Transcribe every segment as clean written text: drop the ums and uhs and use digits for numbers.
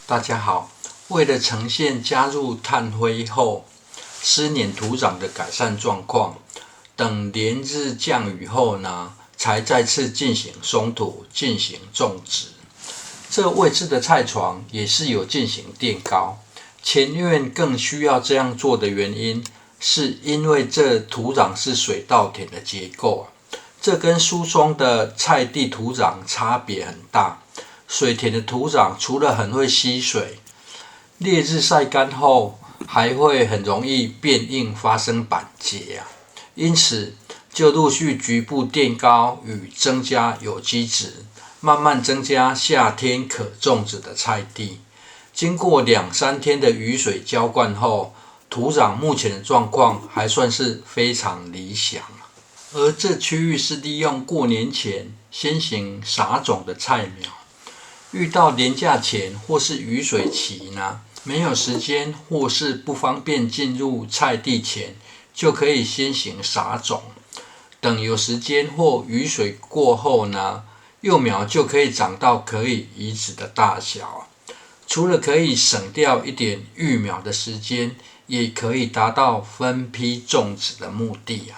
大家好，为了呈现加入炭灰后湿黏土壤的改善状况，等连日降雨后呢，才再次进行松土进行种植。这位置的菜床也是有进行垫高，前院更需要这样做的原因，是因为这土壤是水稻田的结构这跟疏松的菜地土壤差别很大。水田的土壤除了很会吸水，烈日晒干后还会很容易变硬，发生板结因此就陆续局部垫高与增加有机质，慢慢增加夏天可种植的菜地。经过2-3天的雨水浇灌后，土壤目前的状况还算是非常理想。而这区域是利用过年前先行撒种的菜苗，遇到连假前或是雨水期呢，没有时间或是不方便进入菜地前，就可以先行撒种。等有时间或雨水过后呢，幼苗就可以长到可以移植的大小。除了可以省掉一点育苗的时间，也可以达到分批种植的目的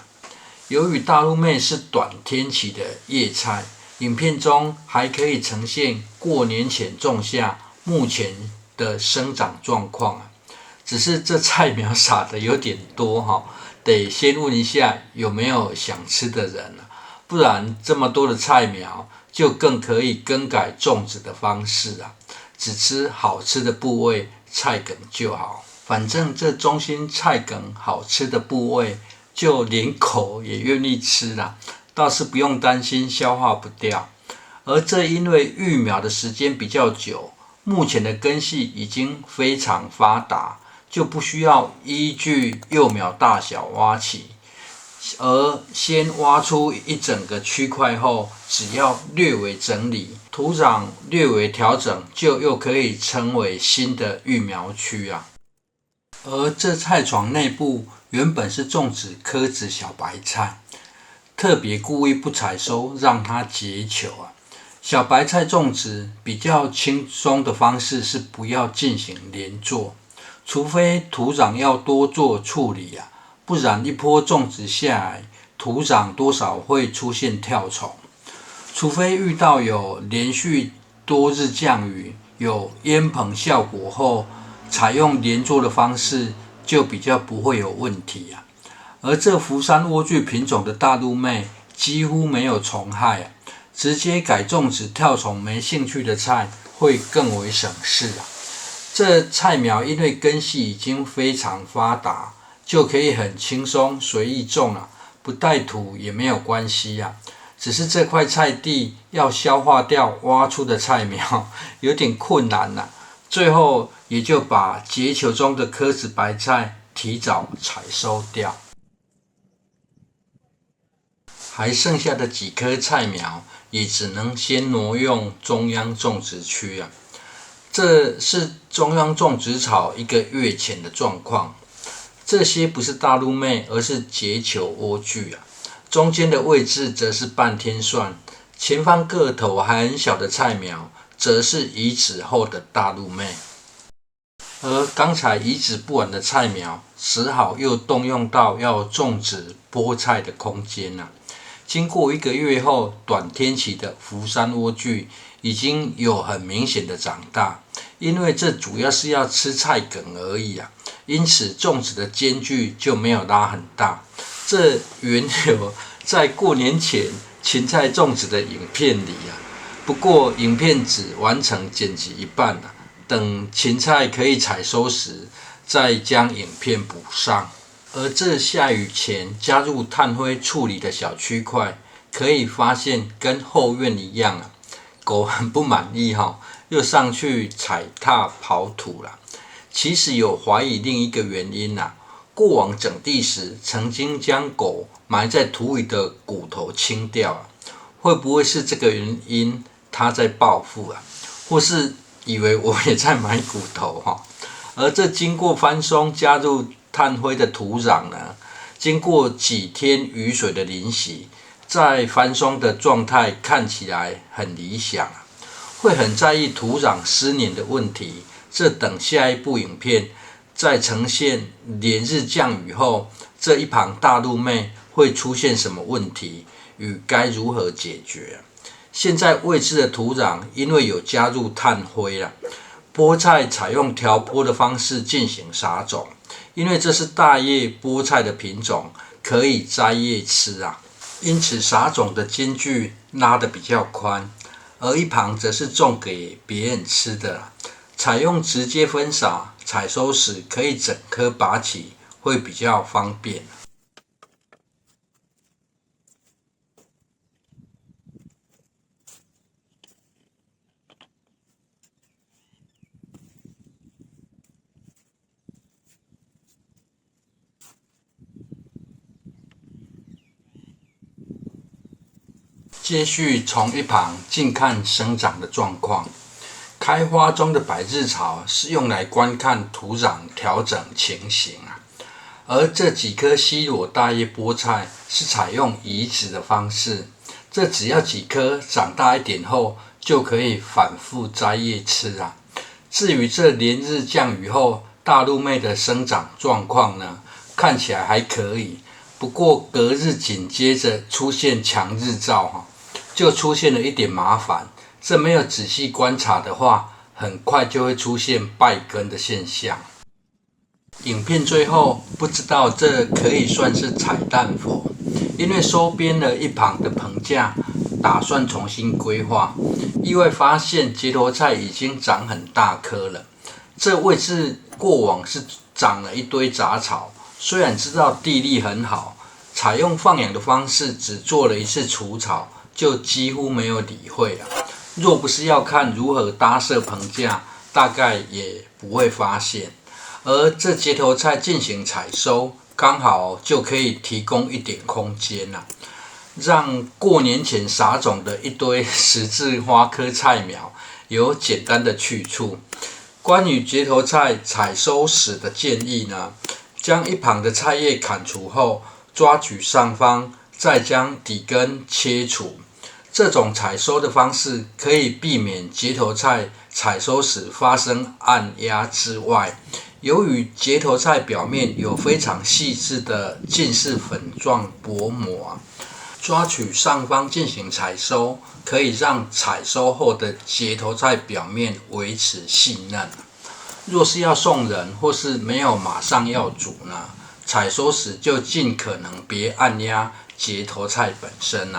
由于大陆妹是短天期的叶菜，影片中还可以呈现过年前种下目前的生长状况只是这菜苗撒的有点多得先问一下有没有想吃的人不然这么多的菜苗就更可以更改种植的方式只吃好吃的部位菜梗就好。反正这中心菜梗好吃的部位，就连狗也愿意吃倒是不用担心消化不掉。而这因为育苗的时间比较久，目前的根系已经非常发达，就不需要依据幼苗大小挖起，而先挖出一整个区块后，只要略微整理，土壤略微调整，就又可以成为新的育苗区而这菜床内部原本是种植柯子小白菜，特别故意不采收，让它结球小白菜种植比较轻松的方式是不要进行连作，除非土壤要多做处理不然一波种植下来，土壤多少会出现跳虫。除非遇到有连续多日降雨，有烟棚效果后，采用连作的方式就比较不会有问题而这福山莴苣品种的大陆妹几乎没有虫害直接改种植跳虫没兴趣的菜会更为省事这菜苗因为根系已经非常发达，就可以很轻松随意种不带土也没有关系只是这块菜地要消化掉挖出的菜苗有点困难最后也就把结球中的柯子白菜提早采收掉，还剩下的几棵菜苗也只能先挪用中央种植区这是中央种植草1个月前的状况。这些不是大陆妹，而是结球莴苣中间的位置则是半天蒜，前方个头还很小的菜苗则是移植后的大陆妹。而刚才移植不完的菜苗，只好又动用到要种植菠菜的空间经过1个月后，短天期的福山莴苣已经有很明显的长大，因为这主要是要吃菜梗而已因此种植的间距就没有拉很大。这原有在过年前芹菜种植的影片里不过影片只完成剪辑一半等芹菜可以采收时，再将影片补上。而这下雨前加入炭灰处理的小区块，可以发现跟后院一样狗很不满意又上去踩踏刨土其实有怀疑另一个原因过往整地时曾经将狗埋在土里的骨头清掉会不会是这个原因它在报复或是以为我也在买骨头而这经过翻松加入炭灰的土壤呢，经过几天雨水的淋洗，在翻松的状态看起来很理想会很在意土壤湿黏的问题，这等下一部影片再呈现连日降雨后，这一旁大陆妹会出现什么问题与该如何解决。现在未知的土壤因为有加入炭灰了，菠菜采用调播的方式进行撒种，因为这是大叶菠菜的品种，可以摘叶吃啊，因此撒种的间距拉得比较宽，而一旁则是种给别人吃的，采用直接分撒，采收时可以整颗拔起，会比较方便。接续从一旁近看生长的状况。开花中的百日草是用来观看土壤调整情形啊，而这几颗西裸大叶菠菜是采用移植的方式，这只要几颗长大一点后就可以反复摘叶吃啊。至于这连日降雨后大陆妹的生长状况呢，看起来还可以，不过隔日紧接着出现强日照就出现了一点麻烦。这没有仔细观察的话，很快就会出现败根的现象。影片最后不知道这可以算是彩蛋否？因为收编了一旁的棚架，打算重新规划，意外发现结头菜已经长很大颗了。这位置过往是长了一堆杂草，虽然知道地力很好，采用放养的方式只做了一次除草，就几乎没有理会了。若不是要看如何搭设棚架，大概也不会发现。而这结头菜进行采收，刚好就可以提供一点空间让过年前撒种的一堆十字花科菜苗有简单的去处。关于结头菜采收时的建议呢，将一旁的菜叶砍除后，抓取上方，再将底根切除。这种采收的方式可以避免结头菜采收时发生按压之外，由于结头菜表面有非常细致的近似粉状薄膜，抓取上方进行采收，可以让采收后的结头菜表面维持细嫩。若是要送人或是没有马上要煮呢，采收时就尽可能别按压结头菜本身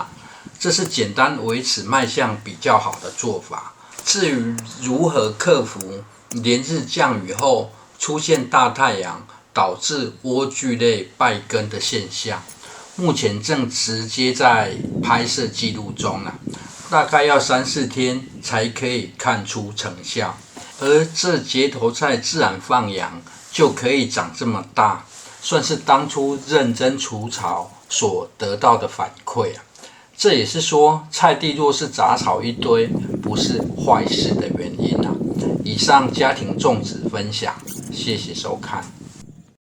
这是简单维持卖相比较好的做法。至于如何克服连日降雨后出现大太阳导致莴苣类败根的现象，目前正直接在拍摄记录中大概要3-4天才可以看出成效。而这结头菜自然放养就可以长这么大，算是当初认真除草所得到的反馈这也是说，菜地若是杂草一堆，不是坏事的原因以上家庭种植分享，谢谢收看。